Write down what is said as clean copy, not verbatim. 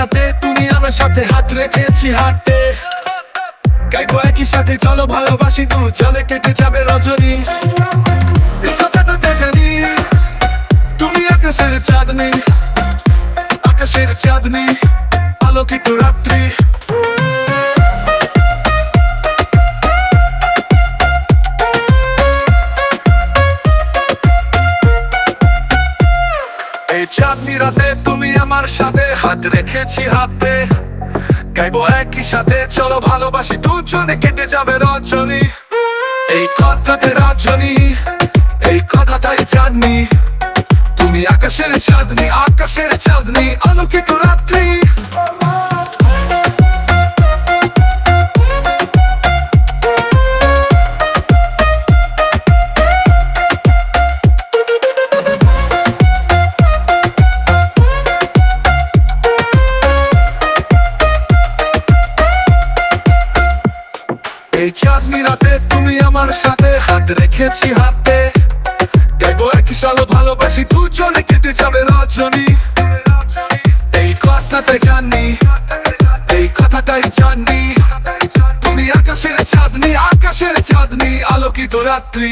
রাতে তুমি আমার সাথে হাত রেখেছি হাতে, গাইবো একই সাথে চলো ভালোবাসি দু চলে কেটে যাবে রজনী। এই কথা তো জানি তুমি আকাশের চাঁদনি, আকাশের চাঁদনি আলোকিত রাত্রি। এই চাঁদনি রাতে তুমি আমার সাথে হাত রেখেছি হাতে, গাইবো একই সাথে চলো ভালোবাসি দুজনে কেটে যাবে রজনী। এই কথাতে রজনী, এই কথাটাই চাঁদনি, তুমি আকাশের চাঁদনি, আকাশের চাঁদনি আলোকিত রাত্রি। এই চাঁদনি রাতে তুমি আমার সাথে হাত রেখেছি হাতে, গাইবো একই সালো ভালোবাসি দুজনে কেটে যাবে রজনী। এই কথাটাই জানি, এই কথাটাই জানি, তুমি আকাশের চাঁদনি, আকাশের চাঁদনি আলোকিত রাত্রি।